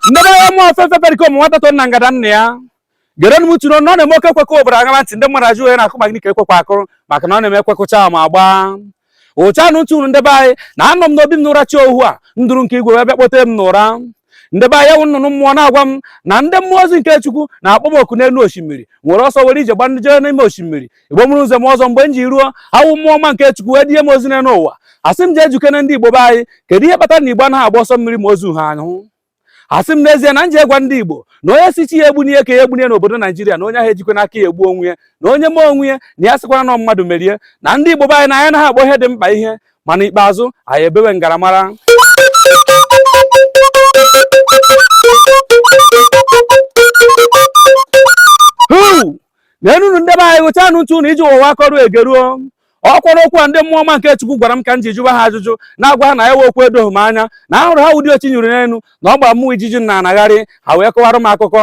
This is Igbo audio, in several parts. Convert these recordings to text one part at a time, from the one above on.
ndebe mo fefe periko mo wata to nangada nne ya gere nu turo no na mo ke kweko obra ngama ntị ndị mmadụ ajụ ya na akụ magni ka ekwekwa akụrụ maka na ọ na-eme kwekọcha ma agba ụcha nụ ntụ ndebe anyị na anọ m n'obi m n'ụra chi ohu a ndụrụ nke igwe bịa kpote m n'ụra ndebe anyị ewu nnụnụ mmụọ na-agwa m na ndị mmụọ ozi nke Chukwu na-akpọ m oku n'elu osimiri nwere ọsọ were ije gbanjee n'ime osimiri igbo mụrụ nze m ọzọ mgbe m ji ruo awụ mmụọ ọma nke Chukwu wee die m ozi n'ụwa asị m jee ejukene ndị Igbo be anyị kedu ihe kpatara na Igbo anaghị agba ọsọ mmiri ma ozu ha anyụ asị m n'ezie na nje gwa ndị Igbo na onye sichi ya egbunye ka ya egbunye n'obodo Naijiria na onye ahụ ejikwe n'aka ya egbu onwe ya na onye mee onwe ya na ya sịkwara na mmadụ merie na ndị Igbo be anyị na anya naghị akpọ ihe dị mkpa ihe mana ikpeazụ anyị ebewe ngaramara na-enunu ndebe anyị hụcha anụ ntụ na iji ụwa akọrụ egeruo ọkwara okwu a ndị mmụọ ọma nke Chukwu gwara m ka m ji jụba ha ajụjụ na-agwa ha na ya we okwu edoghị m anya na ahụrụ ha ụdị ochi nyụrụ n'elu na ọ gba mmụọ ijiji na-anagharị ha wee kọwara m akụkọ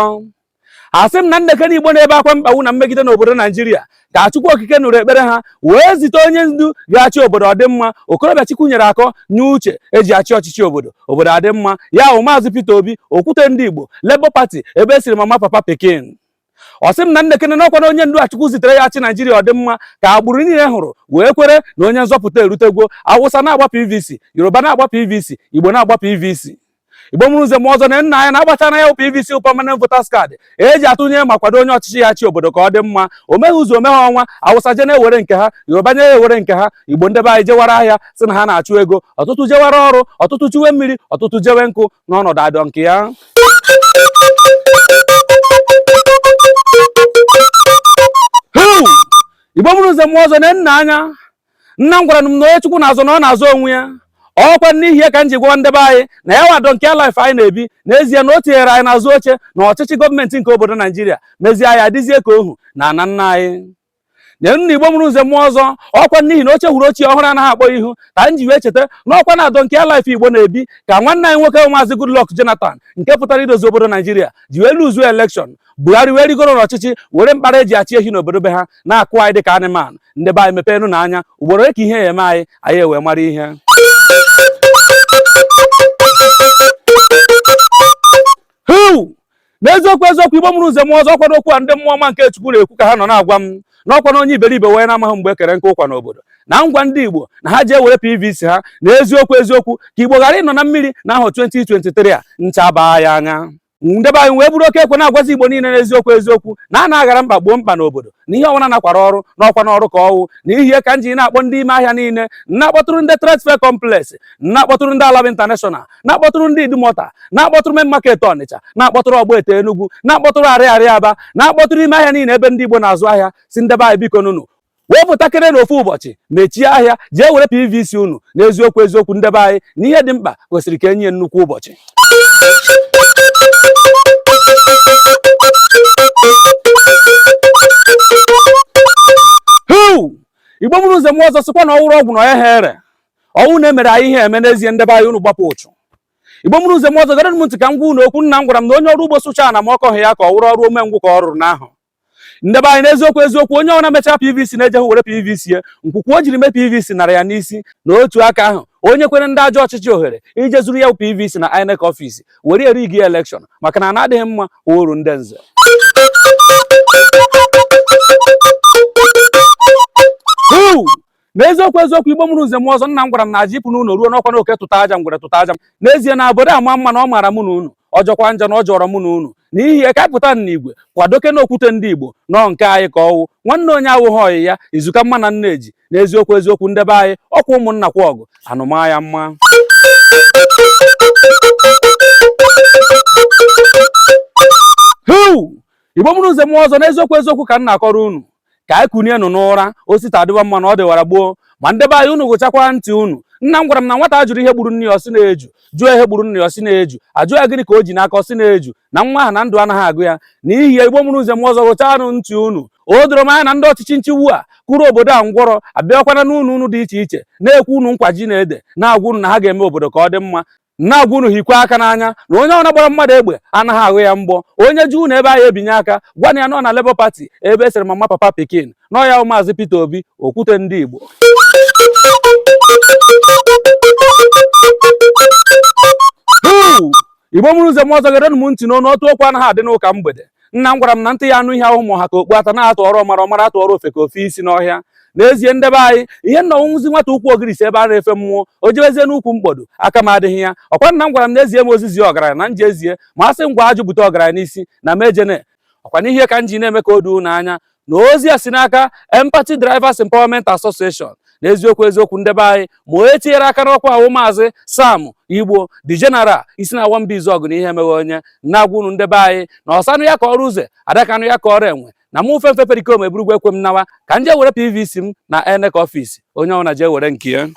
asị m na ndekere Igbo na-ebe akwa mkpagbu na mmegide n'obodo Naijiria ka Chukwu okike nụrụ ekpere ha wee zite onye ndu ga-achị obodo ọdịmma okorobịa Chukwu nyere akọ nye uche eji achị ọchịchị obodo adịmma ya bụ Maazị Peter Obi okwute ndị Igbo Labour Party ebe esiri mama papa Pikin ọ sị m na ndekene n'ọkwa na onye ndu Chukwu zitere ya achị Naijiria ọdịmma ka agbụrụ niile hụrụ wee kwere na onye nzọpụta erutegwo Awụsa na-agba PVC Yoruba na-agba PVC Igbo na-agba PVC Igbo mụrụ nze m ọzọ na nna anyị na-agbacha na ya PVC permanent voters card eji atụnye ma kwado onye ọchịchị ya chi obodo ka ọ dị mma o meghị ụzọ omeghe ọnwa Awụsa je na-ewere nke ha Yoruba nye ewere nke ha Igbo ndebe anyị jewara ahịa sị na ha na-achụ ego ọtụtụ jewara ọrụ ọtụtụ chiwe mmiri ọtụtụ jewe nkụ n'ọnọdụ adọ nke ya Igbo mụrụ nze m ọzọ na nna anya nna m gwara m na onye Chukwu na-azọ na ọ na-azọ onwe ya ọkwa n'ihi ya ka m ji gwa ndebe anyị na ya wadọ nke life anyị na-ebi n'ezie na o tinyere anyị n'azụ oche na ọchịchị gọọmenti nke obodo Naijiria mezie anyị adịzie ka ohu na ana nna anyị na nna Igbo mụrụ nze m ọzọ ọkwa n'ihi na oche hụrụ ochie ọhụrụ anaghị akpọ ihu ka m ji wee cheta na ọkwa na-adọ nke life Igbo na-ebi ka nwanne anyị nwoke Maazị Goodluck Jonathan nke pụtara idozi obodo Naijiria ji wee luzuo elekshọn Buhari wee rigoro n'ọchịchị were mkpara eji achị ehi n'obodo be ha na-akụ anyị dịka anịmanụ ndị be anyị mepeenụ n'anya ugboro ka ihe ya eme anyị ewee mara ihe n'eziokwu Igbo mụrụ nze m ọzọ ọkwado okwu a ndị mmụọ ọma nke Chukwu na-ekwu ka ha nọ na-agwa m n'ọkwa na onye iberibe wee na-amaghị mgbe ekere nke ụkwa n'obodo na ngwa ndị Igbo na ha jee were PVC ha na eziokwu ka Igbo ghara ịnọ na mmiri na ahọ 2023 a ncha baa ya anya ndebe anyị wee bụrụ oke ekwe na-agwazi Igbo niile n'eziokwu na a na-aghara mkpa gboo mkpa n'obodo na ihe ọbụla nakwara ọrụ n'ọkwa n'ọrụ ka ọwụ na ihe ka m ji na-akpọ ndị ime ahịa niile na-akpọtụrụ ndị Transfer Complex na-akpọtụrụ ndị Alaba International na-akpọtụrụ ndị Idumota na-akpọtụrụ Main Market Ọnịcha na-akpọtụrụ Ọgbete Enugu na-akpọtụrụ Arịarịa Aba na-akpọtụrụ ime ahịa niile ebe ndị Igbo na-azụ ahịa si ndebe anyị biko nunu wepụtakịrị n'ofu ụbọchị mechie ahịa jee were PVC unu n'eziokwu ndebe anyị na ihe dị mkpa kwesịrị ka enye nnukwu ụbọchị Igbo mụrụ nze m ọzọ sịkwa na ọwụrụ ọgwụ na onye ha ere ọnwụ na-emere anyị ihe eme n'ezie ndebe anyị unu gbapụ ụchụ Igbo mụrụ nze m ọzọ gara m ntị ka m gwa unu okwu nna m gwara m na onye ọrụ ugbo sụcha na ma ọ kọghị ya ka ọ wụrụ ọrụ omengwụ ka ọ rụrụ n'ahụ ndebe anyị n'eziokwu onye ọna mechaa PVC na-eje hụ were PVC ya nkwukwu o jiri mee PVC nara ya n'isi na otu aka ahụ onye kwere ndị ajọ ọchịchị ohere ije zuru ya PVC na INEC ọfịs were eri gị elekshọn maka na na-adịghị mma uru ndị nze n'eziokwu Igbo mụrụ nze m ọzọ nna m gwara m na aja ịpụ n'ụlọ ruo n'ọkwa na oke tụta aja ngwere tụta aja n'ezie na obodo ama mma na ọ maara mụ na unu ọjọkwa njọ na ọ jọrọ mụ na unu n'ihi ya ka anyị pụta n'igwe kwadoke n'okwute ndị Igbo nọ nke anyị ka ọwụ nwanne onye awụghị ọyị ya izuka mma na nneji n'eziokwu ndebe anyị ọkwa ụmụnna kwa ọgụ anụmaya mma Igbo mụrụ nze m ọzọ n'eziokwu ka m na-akọrọ unu ka anyị kunie nụ n'ụra osita adịwa mma na ọ dịwara gboo ma ndebe anyị unu gụchakwa ntị unu nna m gwara m na nwata jụrụ ihe gburu nne ya ọsị na-eju jụọ ihe gburu nne ya ọsị na-eju ajụ ya gịnị ka o ji n'aka ọsị na-eju na nwa ahụ na ndụ anaghị agụ ya n'ihi ya Igbo mụrụ nze m ọzọ gụchanụ ntị unu o doro m anya na ndị ọchịchị nchịwu a kwuru obodo a ngwọrọ abịakwana n'ụlọ unu dị iche iche na-ekwu unu nkwa ji na ede na-agwa unu na ha ga-eme obodo ka ọ dị mma na-agwa unu hikwa aka n'anya na onye ọna gbara mmadụ egbe anaghị ahụ ya mgbọ onye ji unu ebe anyị ebinye aka gwa ya nọ na Labour Party ebe esere mama papa Pikin nọ ya Maazị Peter Obi okwute ndị Igbo Igbo mụrụ ụzọ m ọzọ gere m ntị n'ọnụ otu okwu anaghị adị n'ụka mgbede. Nna m gwara m na ntị ya anụ ihe ahụ ụmụ ha ka okpu ata na-atụ ọrụ ọmara atụ ọrụ ofe ka ofe isi n'ọhịa. N'ezie ndebe anyị ihe nna ọnwụzi nwata ukwu ogirisi ebe a na-efe mmụọ o jebezie n'ukwu mkpodo aka m adịghị ya. Ọkwa nna m gwara m n'ezie m ozizi ọgaranya na nje ezie ma a sị ngwa ajụ bute ọgaranya n'isi na mejene. Ọkwa n'ihe ka m ji na-eme ka o doo n'anya na ozi a si n'aka Empathy Drivers Empowerment Association. N'eziokwu eziokwu ndebe anyị ma onye tinyere aka n'ọkwa ahụ maazị Sam Igbo the General isi na nwamba Izọgụ na ihe meghe onye na-agwa unu ndebe anyị na ọsanụ ya ka ọrụ ụzọ adakanụ ya ka ọrụ enwe na mụ fefe perikom eburugwu ekwe m nawa ka nje were PVC m na ENEC ọfịs onye ọbụla jee were nke ya.